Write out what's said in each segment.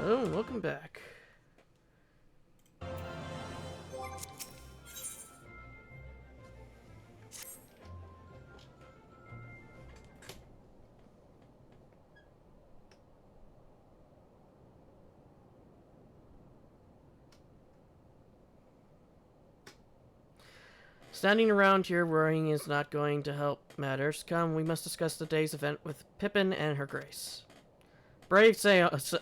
Oh, welcome back. Standing around here worrying is not going to help matters. Come, we must discuss the day's event with Pippin and her grace. Brave Scions.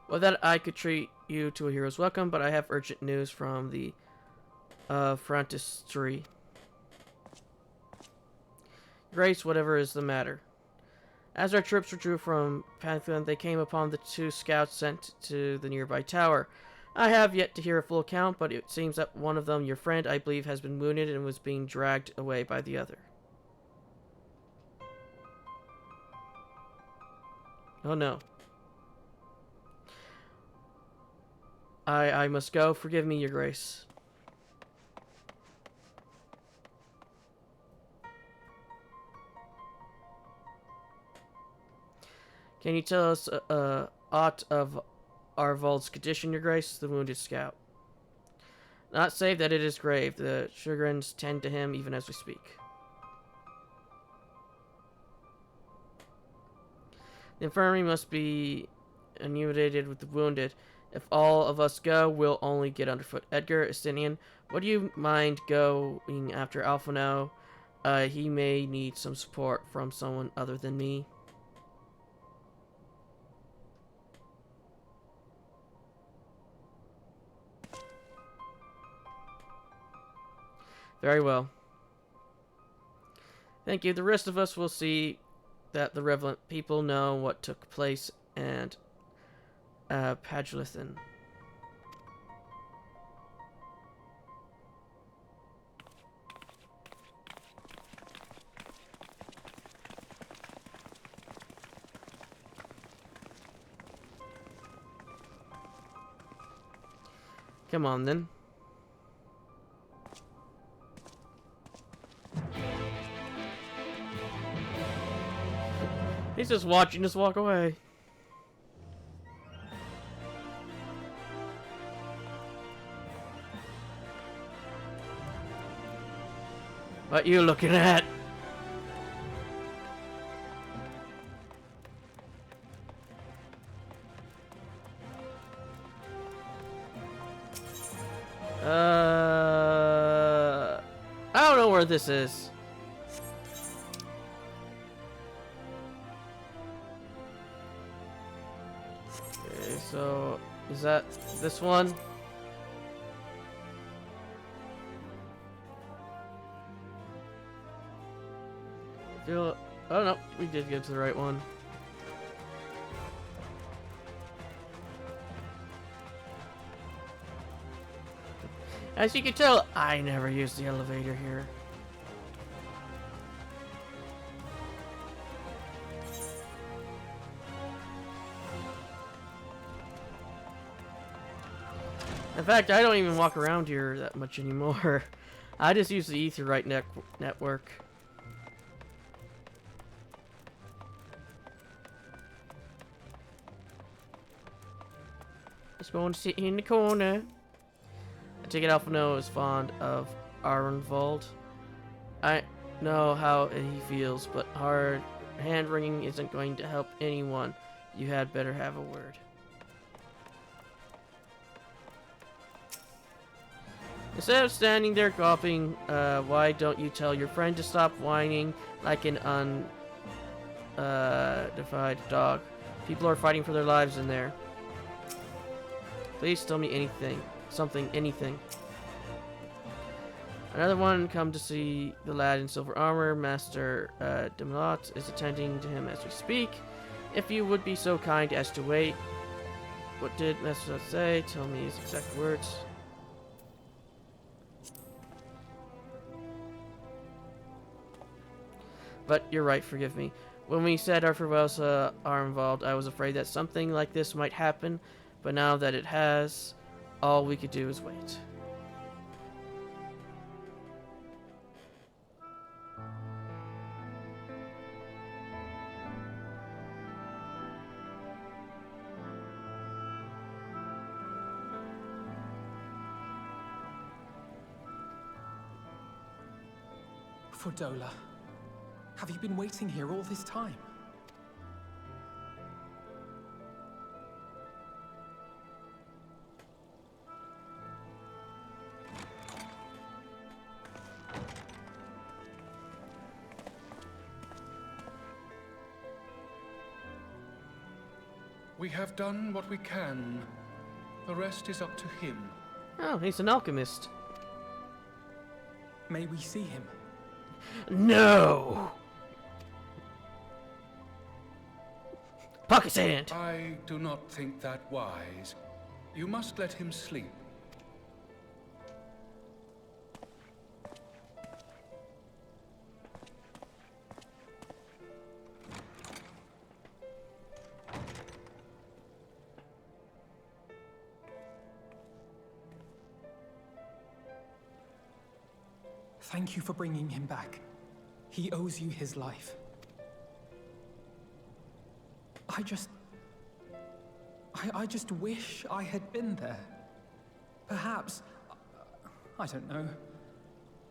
Well, that I could treat you to a hero's welcome, but I have urgent news from the frontistery. Grace, whatever is the matter. As our troops withdrew from Pantheon, they came upon the two scouts sent to the nearby tower. I have yet to hear a full account, but it seems that one of them, your friend, I believe, has been wounded and was being dragged away by the other. Oh no. I must go. Forgive me, your grace. Can you tell us aught of Arvald's condition, your grace? The wounded scout. Not save that it is grave. The chagrins tend to him even as we speak. The infirmary must be inundated with the wounded. If all of us go, we'll only get underfoot. Edgar, Estinian, would you mind going after Alphino? He may need some support from someone other than me. Very well. Thank you. The rest of us will see that the Levelin people know what took place and Pagalithan. Come on then. He's just watching us walk away. What you looking at? I don't know where this is. Okay, so is that this one? Oh no, we did get to the right one. As you can tell, I never use the elevator here. In fact, I don't even walk around here that much anymore. I just use the Etherite network. Just going to sit in the corner. I take it Alphino is fond of Arnvald. I know how he feels, but hard hand-wringing isn't going to help anyone. You had better have a word. Instead of standing there gawping, why don't you tell your friend to stop whining like an undefied dog? People are fighting for their lives in there. Please tell me anything. Anything. Another one come to see the lad in silver armor. Master Demelot is attending to him as we speak. If you would be so kind as to wait. What did Master say? Tell me his exact words. But you're right, forgive me. When we said our farewells are involved, I was afraid that something like this might happen, but now that it has, all we could do is wait. Fordola, have you been waiting here all this time? We have done what we can. The rest is up to him. Oh, he's an alchemist. May we see him? No! Puck his hand! I do not think that wise. You must let him sleep. Thank you for bringing him back. He owes you his life. I just wish I had been there. Perhaps, I don't know.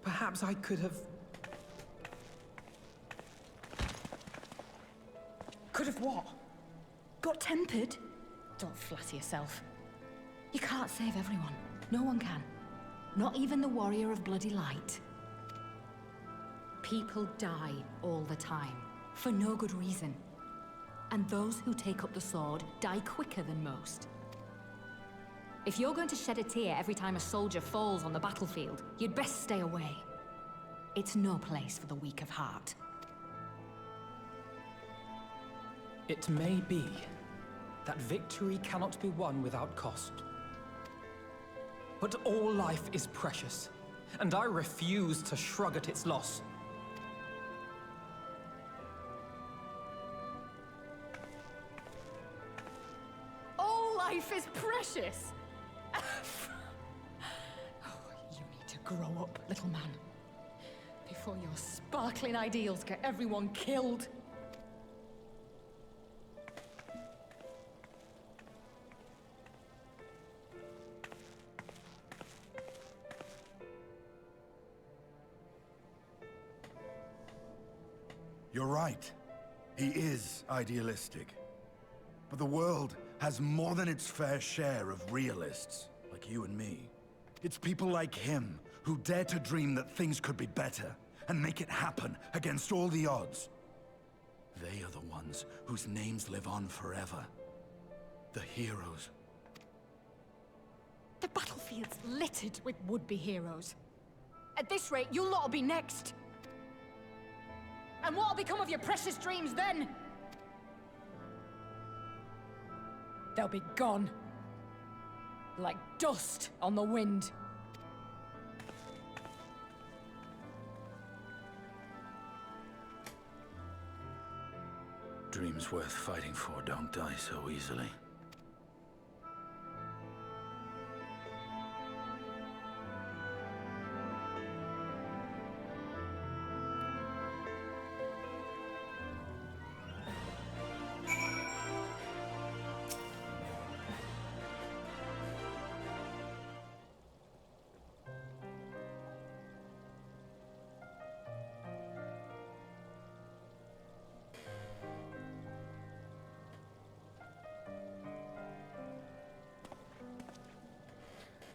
Perhaps I could have... Could have what? Got tempered? Don't flatter yourself. You can't save everyone. No one can. Not even the warrior of bloody light. People die all the time, for no good reason. And those who take up the sword die quicker than most. If you're going to shed a tear every time a soldier falls on the battlefield, you'd best stay away. It's no place for the weak of heart. It may be that victory cannot be won without cost. But all life is precious, and I refuse to shrug at its loss. Life is precious! Oh, you need to grow up, little man. Before your sparkling ideals get everyone killed. You're right. He is idealistic. But the world has more than its fair share of realists, like you and me. It's people like him who dare to dream that things could be better, and make it happen against all the odds. They are the ones whose names live on forever. The heroes. The battlefield's littered with would-be heroes. At this rate, you'll lot'll be next. And what'll become of your precious dreams then? They'll be gone. Like dust on the wind. Dreams worth fighting for don't die so easily.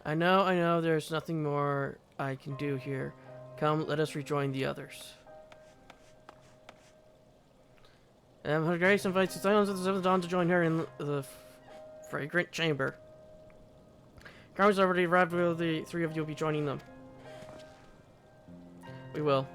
I know, there's nothing more I can do here. Come, let us rejoin the others. Grace invites the Silence of the Seventh Dawn to join her in the fragrant chamber. Carmen's already arrived. Will the three of you be joining them? We will.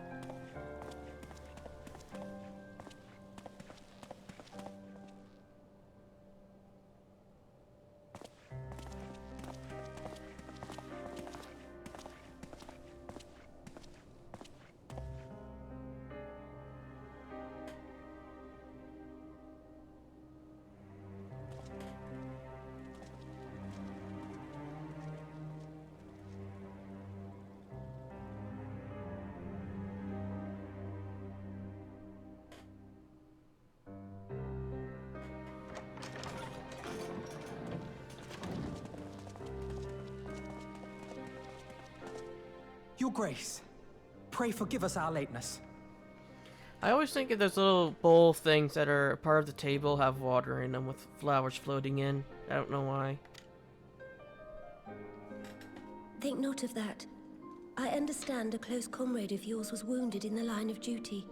Your Grace, Pray forgive us our lateness. I always think of those little bowl things that are part of the table have water in them with flowers floating in. I don't know why. Think not of that. I understand a close comrade of yours was wounded in the line of duty.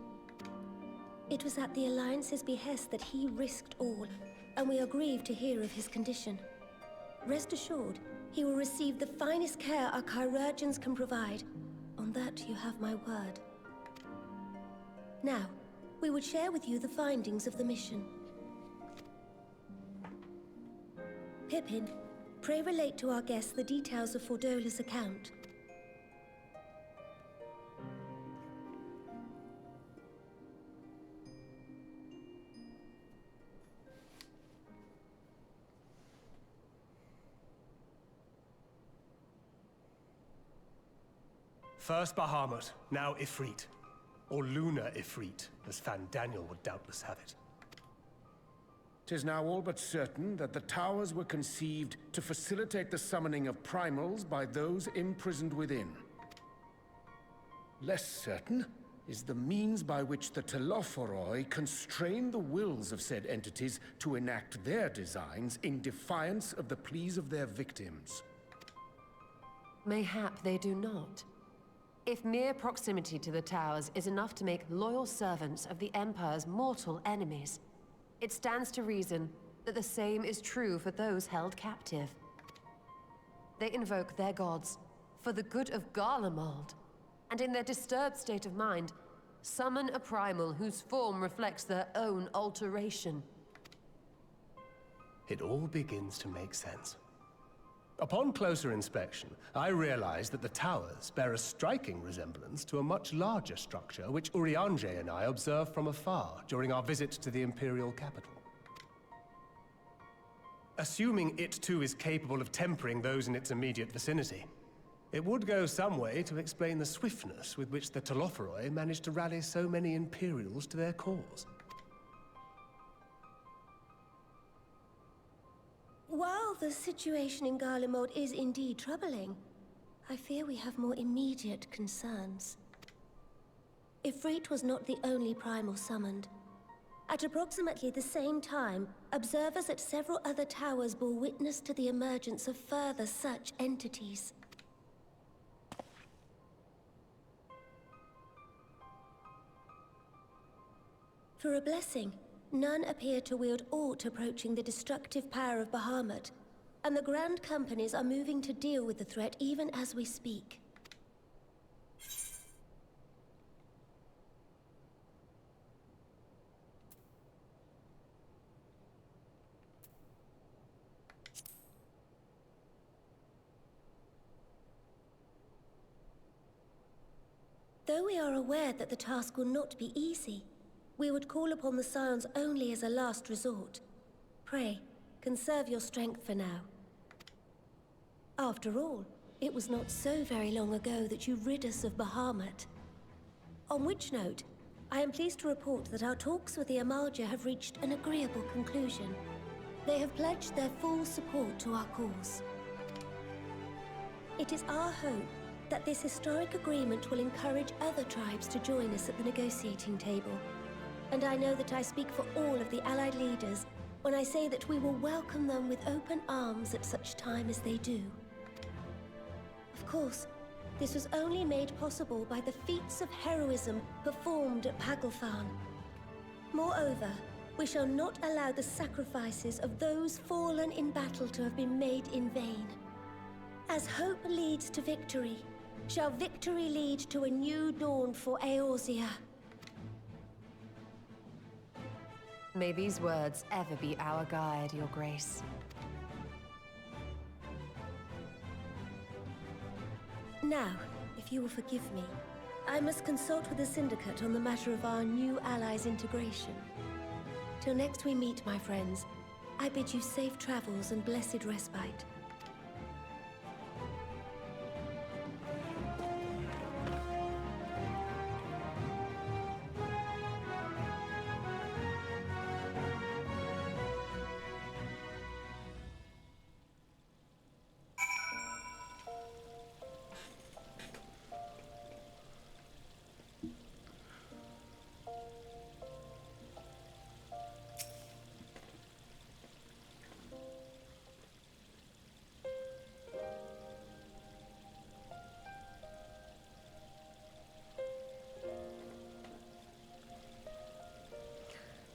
It was at the Alliance's behest that he risked all, and we are grieved to hear of his condition. Rest assured, he will receive the finest care our chirurgeons can provide. On that you have my word. Now, we would share with you the findings of the mission. Pippin, pray relate to our guests the details of Fordola's account. First Bahamut, now Ifrit. Or Lunar Ifrit, as Fan Daniel would doubtless have it. 'Tis now all but certain that the towers were conceived to facilitate the summoning of primals by those imprisoned within. Less certain is the means by which the Telophoroi constrain the wills of said entities to enact their designs in defiance of the pleas of their victims. Mayhap they do not. If mere proximity to the towers is enough to make loyal servants of the Empire's mortal enemies, it stands to reason that the same is true for those held captive. They invoke their gods for the good of Garlemald, and in their disturbed state of mind, summon a primal whose form reflects their own alteration. It all begins to make sense. Upon closer inspection, I realized that the towers bear a striking resemblance to a much larger structure which Urianger and I observed from afar during our visit to the Imperial capital. Assuming it too is capable of tempering those in its immediate vicinity, it would go some way to explain the swiftness with which the Telophoroi managed to rally so many Imperials to their cause. While the situation in Garlemald is indeed troubling, I fear we have more immediate concerns. Ifrit was not the only primal summoned. At approximately the same time, observers at several other towers bore witness to the emergence of further such entities. For a blessing, none appear to wield aught approaching the destructive power of Bahamut, and the Grand Companies are moving to deal with the threat even as we speak. Though we are aware that the task will not be easy, we would call upon the Scions only as a last resort. Pray, conserve your strength for now. After all, it was not so very long ago that you rid us of Bahamut. On which note, I am pleased to report that our talks with the Amalja have reached an agreeable conclusion. They have pledged their full support to our cause. It is our hope that this historic agreement will encourage other tribes to join us at the negotiating table. And I know that I speak for all of the Allied leaders when I say that we will welcome them with open arms at such time as they do. Of course, this was only made possible by the feats of heroism performed at Pagalthan. Moreover, we shall not allow the sacrifices of those fallen in battle to have been made in vain. As hope leads to victory, shall victory lead to a new dawn for Eorzea. May these words ever be our guide, Your Grace. Now, if you will forgive me, I must consult with the Syndicate on the matter of our new allies' integration. Till next we meet, my friends, I bid you safe travels and blessed respite.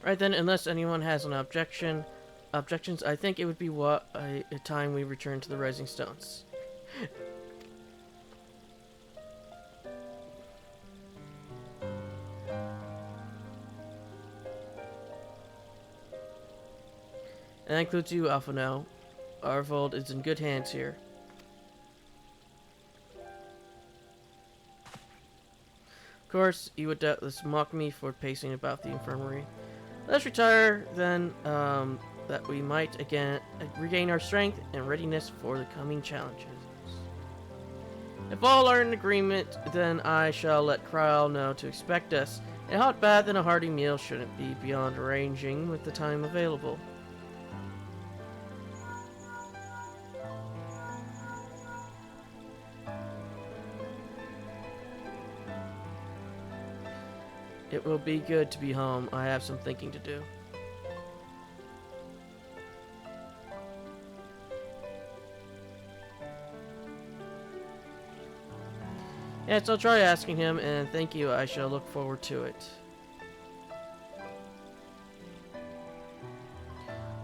Right then, unless anyone has an objections, I think it would be a time we return to the Rising Stones. And that includes you, Alphonel. Arvold is in good hands here. Of course, you would doubtless mock me for pacing about the infirmary. Let's retire, then, that we might again regain our strength and readiness for the coming challenges. If all are in agreement, then I shall let Kryl know to expect us. A hot bath and a hearty meal shouldn't be beyond arranging with the time available. It will be good to be home. I have some thinking to do. Yes, I'll try asking him, and thank you. I shall look forward to it.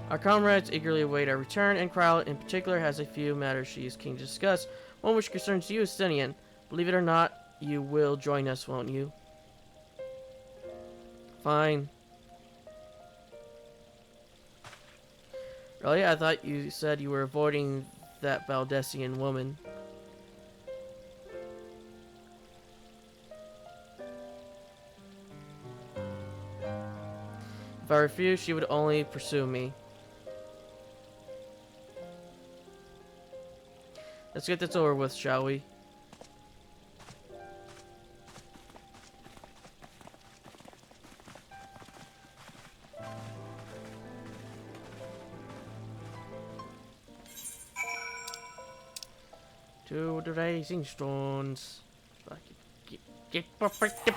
Our comrades eagerly await our return, and Kryl in particular has a few matters she is keen to discuss. One which concerns you, Stenian. Believe it or not, you will join us, won't you? Fine. Really? I thought you said you were avoiding that Baldessian woman. If I refused, she would only pursue me. Let's get this over with, shall we? To the Rising Stones. Get perfect.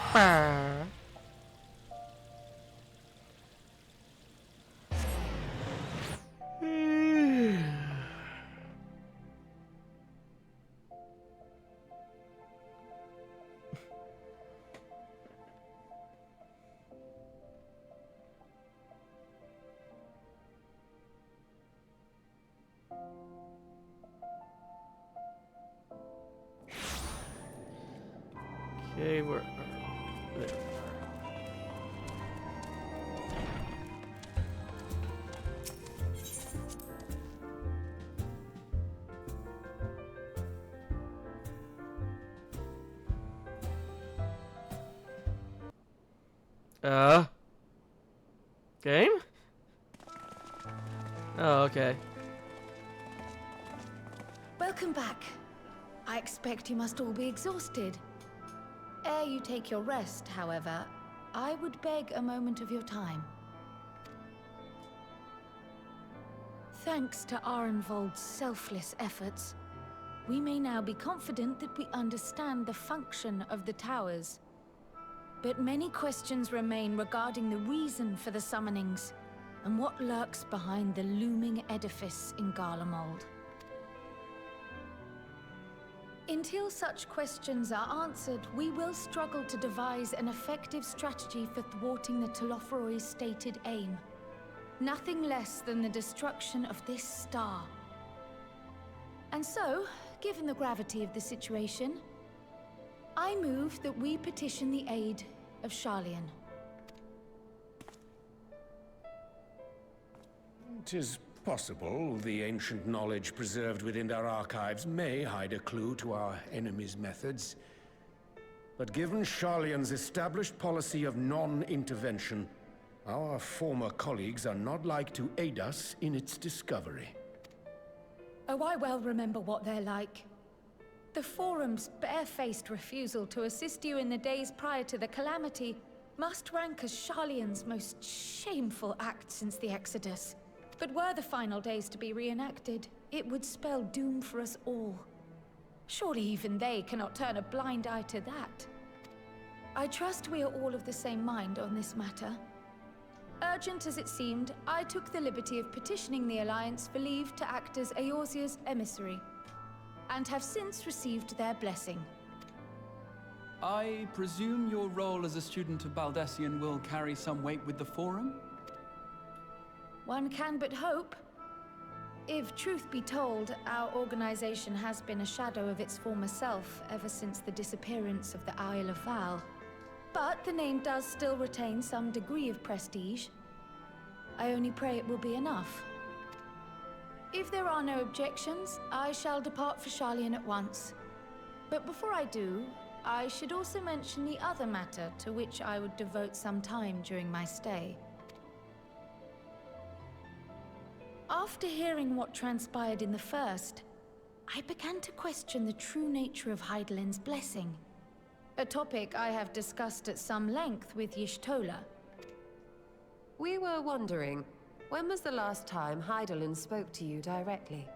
Okay, we're there. Game? Oh, okay. Welcome back. I expect you must all be exhausted. Ere you take your rest, however, I would beg a moment of your time. Thanks to Arenvold's selfless efforts, we may now be confident that we understand the function of the towers. But many questions remain regarding the reason for the summonings, and what lurks behind the looming edifice in Garlemald. Until such questions are answered, we will struggle to devise an effective strategy for thwarting the Telophoroi's stated aim. Nothing less than the destruction of this star. And so, given the gravity of the situation, I move that we petition the aid of Sharlayan. 'Tis possible the ancient knowledge preserved within our archives may hide a clue to our enemy's methods. But given Sharlayan's established policy of non-intervention, our former colleagues are not like to aid us in its discovery. Oh, I well remember what they're like. The Forum's barefaced refusal to assist you in the days prior to the calamity must rank as Sharlayan's most shameful act since the Exodus. But were the final days to be reenacted, it would spell doom for us all. Surely even they cannot turn a blind eye to that. I trust we are all of the same mind on this matter. Urgent as it seemed, I took the liberty of petitioning the Alliance for leave to act as Eorzea's emissary, and have since received their blessing. I presume your role as a student of Baldessian will carry some weight with the Forum? One can but hope. If truth be told, our organization has been a shadow of its former self ever since the disappearance of the Isle of Val. But the name does still retain some degree of prestige. I only pray it will be enough. If there are no objections, I shall depart for Sharlayan at once. But before I do, I should also mention the other matter to which I would devote some time during my stay. After hearing what transpired in the first, I began to question the true nature of Hydaelyn's blessing. A topic I have discussed at some length with Y'shtola. We were wondering, when was the last time Hydaelyn spoke to you directly?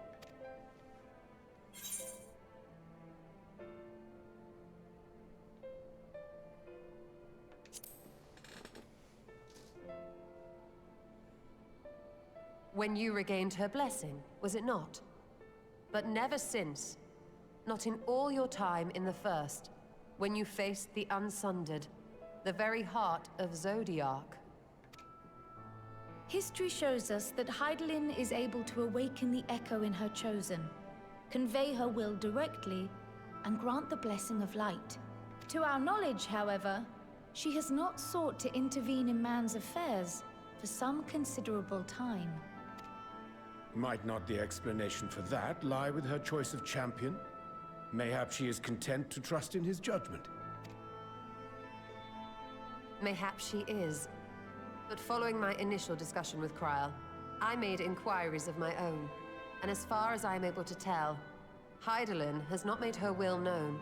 When you regained her blessing, was it not? But never since. Not in all your time in the First, when you faced the Unsundered, the very heart of Zodiark. History shows us that Hydaelyn is able to awaken the echo in her chosen, convey her will directly, and grant the blessing of light. To our knowledge, however, she has not sought to intervene in man's affairs for some considerable time. Might not the explanation for that lie with her choice of champion? Mayhap she is content to trust in his judgment. Mayhap she is. But following my initial discussion with Kryl, I made inquiries of my own. And as far as I am able to tell, Hydaelyn has not made her will known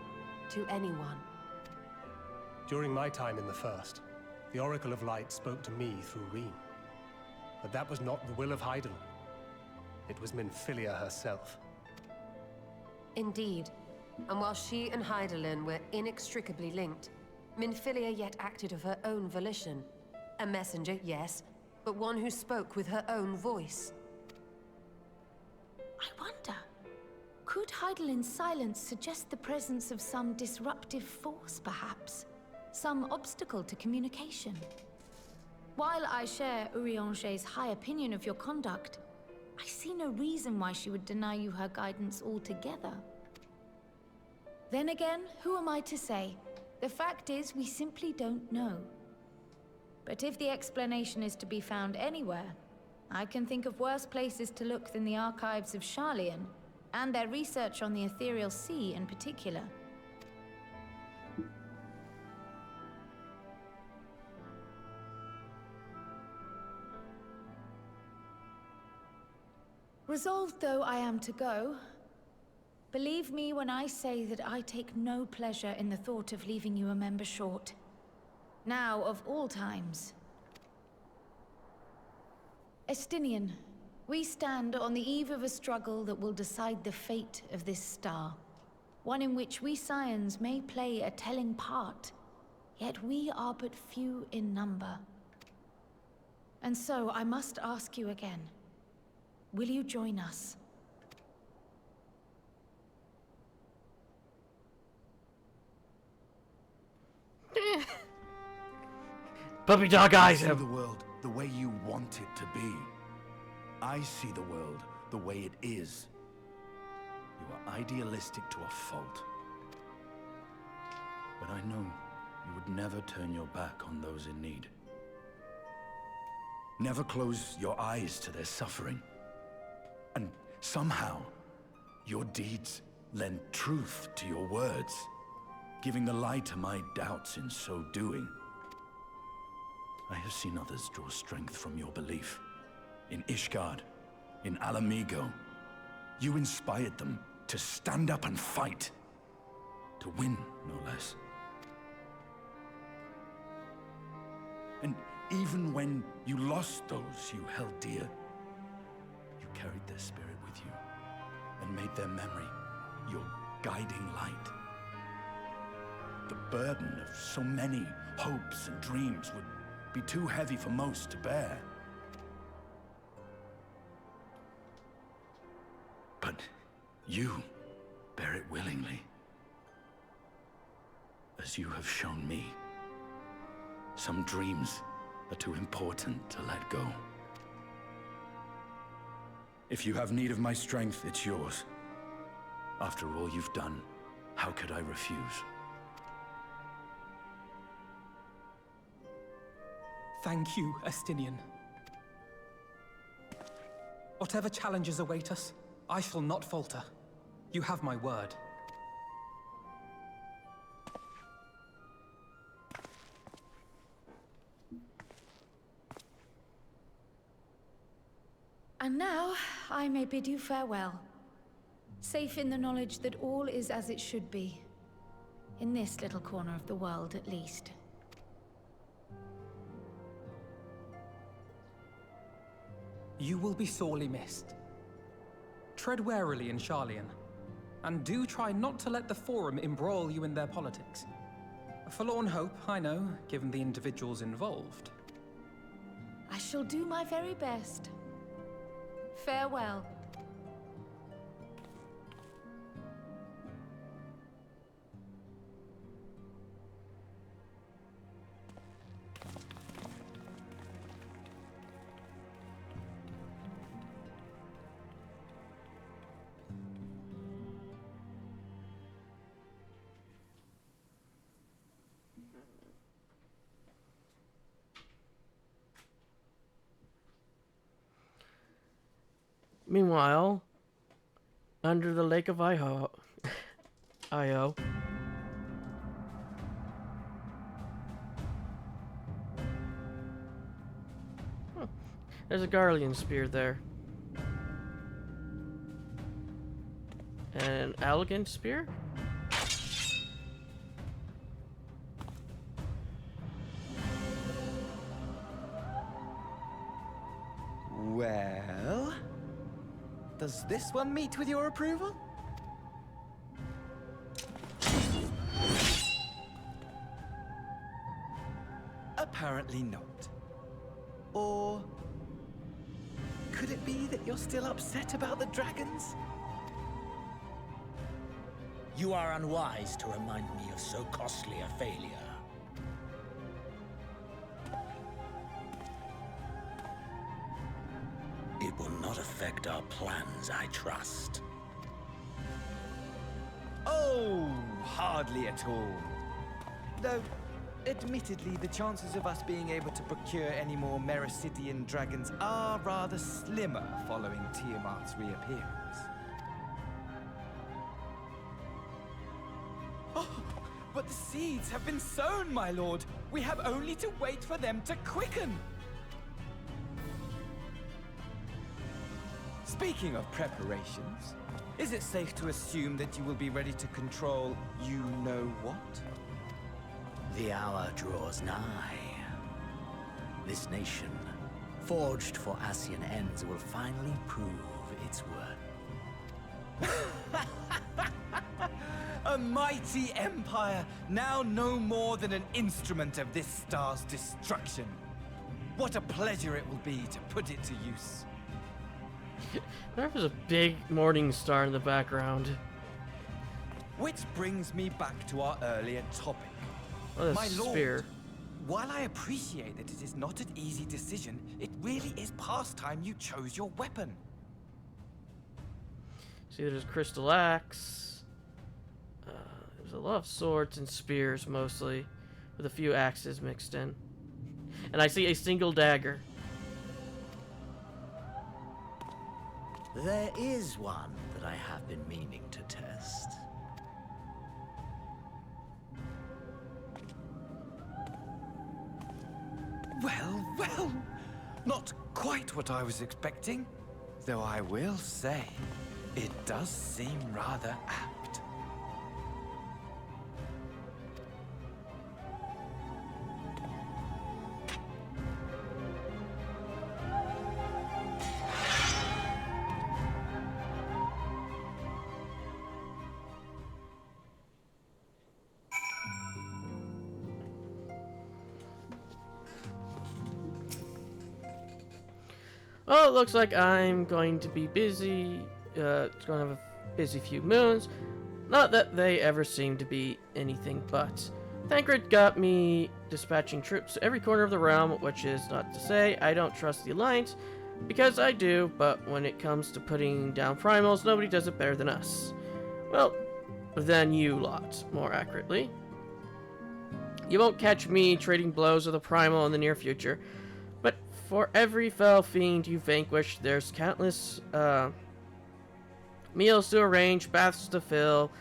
to anyone. During my time in the First, the Oracle of Light spoke to me through Reen. But that was not the will of Hydaelyn. It was Minfilia herself. Indeed. And while she and Hydaelyn were inextricably linked, Minfilia yet acted of her own volition. A messenger, yes, but one who spoke with her own voice. I wonder, could Hydaelyn's silence suggest the presence of some disruptive force, perhaps? Some obstacle to communication? While I share Urianger's high opinion of your conduct, I see no reason why she would deny you her guidance altogether. Then again, who am I to say? The fact is, we simply don't know. But if the explanation is to be found anywhere, I can think of worse places to look than the archives of Sharlayan, and their research on the Ethereal Sea in particular. Resolved though I am to go, believe me when I say that I take no pleasure in the thought of leaving you a member short. Now, of all times. Estinian, we stand on the eve of a struggle that will decide the fate of this star. One in which we Scions may play a telling part, yet we are but few in number. And so I must ask you again. Will you join us? Puppy dog eyes See him. the world the way you want it to be. I see the world the way it is. You are idealistic to a fault. But I know you would never turn your back on those in need. Never close your eyes to their suffering. And somehow, your deeds lend truth to your words, giving the lie to my doubts in so doing. I have seen others draw strength from your belief. In Ishgard, in Alamigo, you inspired them to stand up and fight. To win, no less. And even when you lost those you held dear, you carried their spirit with you and made their memory your guiding light. The burden of so many hopes and dreams would be too heavy for most to bear. But you bear it willingly, as you have shown me. Some dreams are too important to let go. If you have need of my strength, it's yours. After all you've done, how could I refuse? Thank you, Estinian. Whatever challenges await us, I shall not falter. You have my word. And now, I may bid you farewell. Safe in the knowledge that all is as it should be. In this little corner of the world, at least. You will be sorely missed. Tread warily in Sharlayan, and do try not to let the Forum embroil you in their politics. A forlorn hope, I know, given the individuals involved. I shall do my very best. Farewell. Meanwhile, under the Lake of Io. There's a Garlean spear there. And an elegant spear? Well, does this one meet with your approval? Apparently not. Or could it be that you're still upset about the dragons? You are unwise to remind me of so costly a failure. It will not affect our plans, I trust. Oh, hardly at all. Though, admittedly, the chances of us being able to procure any more Mericidian dragons are rather slimmer following Tiamat's reappearance. Oh, but the seeds have been sown, my lord. We have only to wait for them to quicken. Speaking of preparations, is it safe to assume that you will be ready to control you-know-what? The hour draws nigh. This nation, forged for Ascian ends, will finally prove its worth. A mighty empire, now no more than an instrument of this star's destruction. What a pleasure it will be to put it to use. There was a big morning star in the background. Which brings me back to our earlier topic. Oh, My this lord, spear. while I appreciate that it is not an easy decision, it really is past time you chose your weapon. See, there's a crystal axe. There's a lot of swords and spears, mostly, with a few axes mixed in. And I see a single dagger. There is one that I have been meaning to test. Well, well, not quite what I was expecting. Though I will say, it does seem rather apt. Well, it looks like I'm going to be busy. It's going to have a busy few moons. Not that they ever seem to be anything but. Thancred got me dispatching troops to every corner of the realm, which is not to say I don't trust the Alliance, Because I do, but when it comes to putting down primals, nobody does it better than us. Well, than you lot, more accurately. You won't catch me trading blows with a primal in the near future, but for every fell fiend you vanquish, there's countless meals to arrange, baths to fill,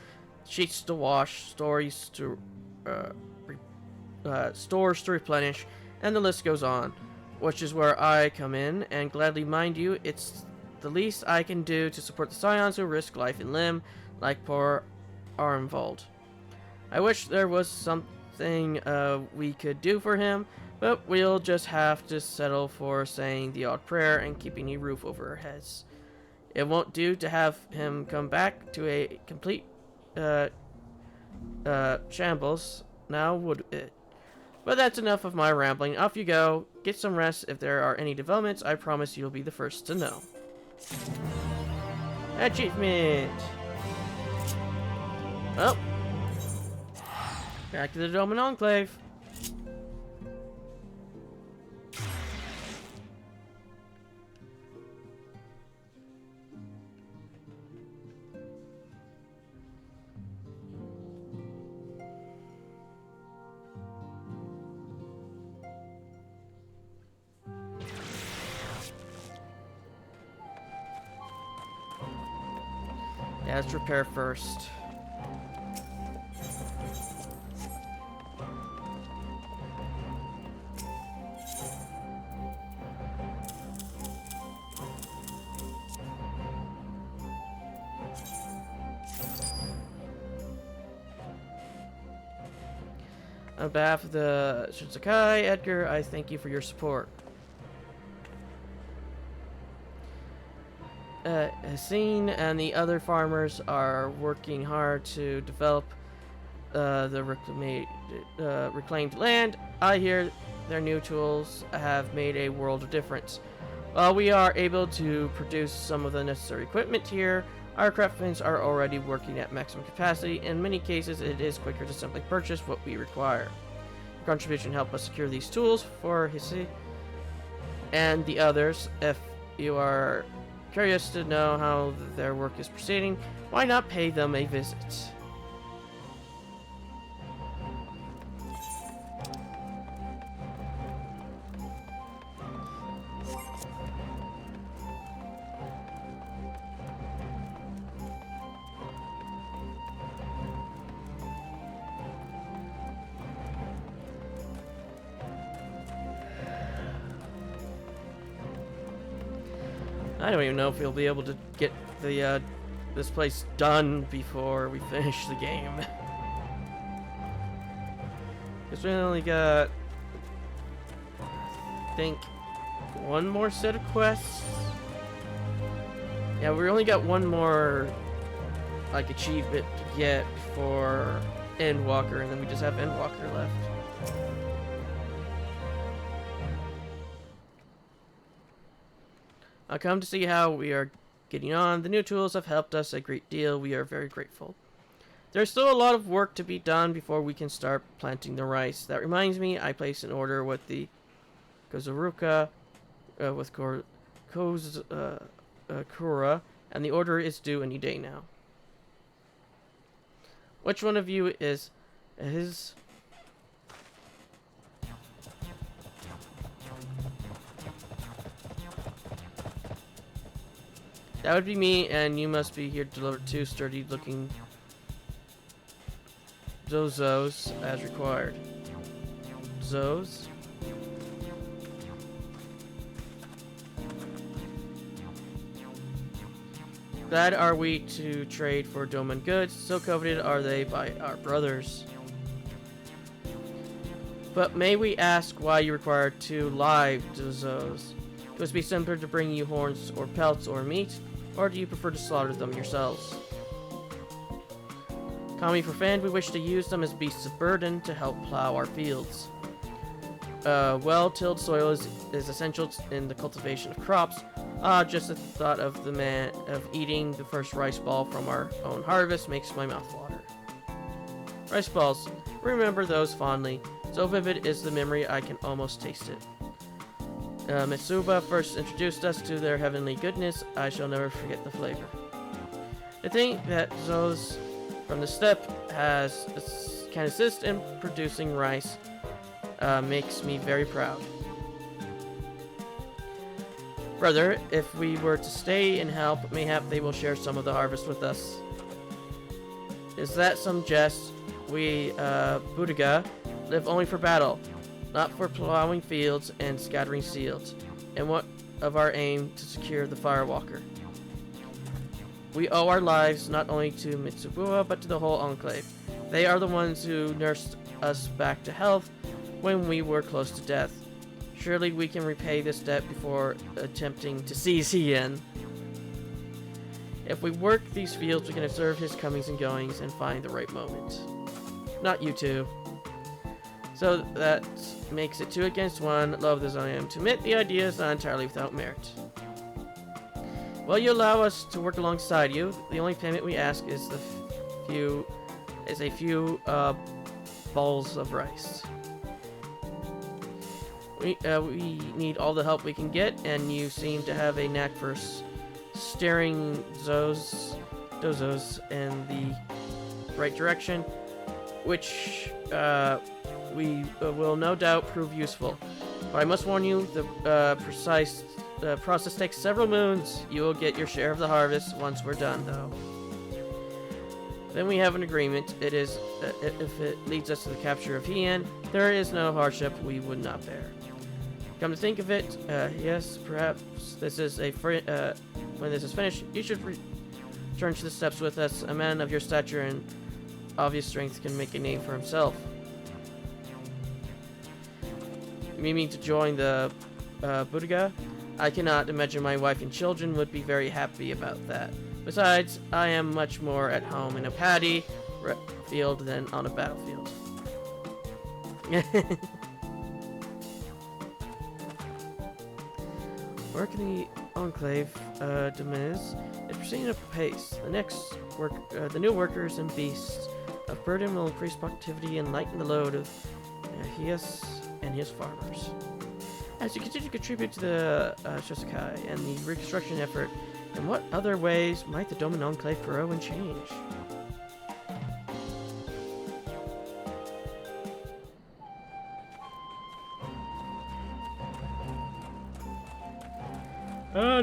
sheets to wash, stores to replenish, and the list goes on. Which is where I come in, and gladly mind you, it's the least I can do to support the scions who risk life and limb, like poor Armvold. I wish there was something we could do for him, but we'll just have to settle for saying the odd prayer and keeping a roof over our heads. It won't do to have him come back to a complete shambles, now would it? But that's enough of my rambling. Off you go. Get some rest. If there are any developments, I promise you'll be the first to know. Achievement! Oh. Back to the Doman Enclave. Yeah, let's repair first. On behalf of the Shinsekai, Edgar, I thank you for your support. Hassan and the other farmers are working hard to develop the reclaimed land. I hear their new tools have made a world of difference. While we are able to produce some of the necessary equipment here, our craftsmen are already working at maximum capacity. In many cases, it is quicker to simply purchase what we require. Your contribution helped us secure these tools for Hissi and the others. If you are curious to know how their work is proceeding, why not pay them a visit? I don't even know if we'll be able to get the this place done before we finish the game. Because we only got, I think, one more set of quests. Yeah, we only got one more like achievement to get before Endwalker, and then we just have Endwalker left. I come to see how we are getting on. The new tools have helped us a great deal. We are very grateful. There's still a lot of work to be done before we can start planting the rice. That reminds me, I placed an order with the Kozuruka, with Kura, and the order is due any day now. Which one of you is his? That would be me, and you must be here to deliver 2 sturdy-looking Zozos as required. Zos? Glad are we to trade for Doman goods, so coveted are they by our brothers. But may we ask why you require 2 live Zozos? Would it be simpler to bring you horns or pelts or meat? Or do you prefer to slaughter them yourselves? Kami for Fan, we wish to use them as beasts of burden to help plow our fields. Well-tilled soil is essential in the cultivation of crops. Just the thought of eating the first rice ball from our own harvest makes my mouth water. Rice balls, remember those fondly. So vivid is the memory I can almost taste it. Mitsuba first introduced us to their heavenly goodness, I shall never forget the flavor. To think that Zoes from the steppe can assist in producing rice makes me very proud. Brother, if we were to stay and help, mayhap they will share some of the harvest with us. Is that some jest? We, Budaga, live only for battle, not for plowing fields and scattering seeds, and what of our aim to secure the Firewalker. We owe our lives not only to Mitsubuwa, but to the whole Enclave. They are the ones who nursed us back to health when we were close to death. Surely we can repay this debt before attempting to seize Hien. If we work these fields, we can observe his comings and goings and find the right moment. Not you two. So that makes it 2 against 1, loath as I am to admit the idea is not entirely without merit. Will you allow us to work alongside you? The only payment we ask is a few balls of rice. We need all the help we can get, and you seem to have a knack for steering dozos in the right direction, which we will no doubt prove useful. But I must warn you, the process takes several moons. You will get your share of the harvest once we're done, though. Then we have an agreement. It is if it leads us to the capture of Hien, there is no hardship we would not bear. Come to think of it, yes, perhaps this is when this is finished, you should return to the steppes with us. A man of your stature and obvious strength can make a name for himself. You mean to join the Budaga? I cannot imagine my wife and children would be very happy about that. Besides, I am much more at home in a paddy field than on a battlefield. Work in the Enclave, Demiz, is proceeding at a pace. The new workers and beasts of burden will increase productivity and lighten the load of Hias and his farmers. As you continue to contribute to the Shosakai and the reconstruction effort, in what other ways might the Doman Enclave grow and change?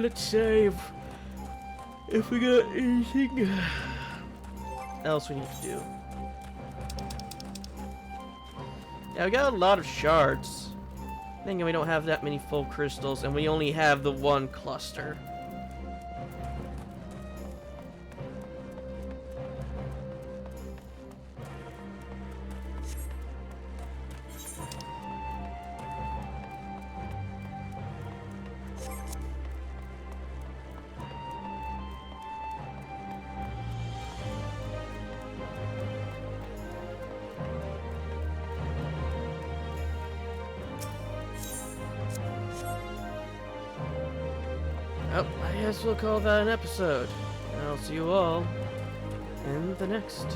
Let's save. If we got anything else we need to do. Yeah, we got a lot of shards. Thinking we don't have that many full crystals, and we only have the one cluster. Oh, I guess we'll call that an episode. I'll see you all in the next.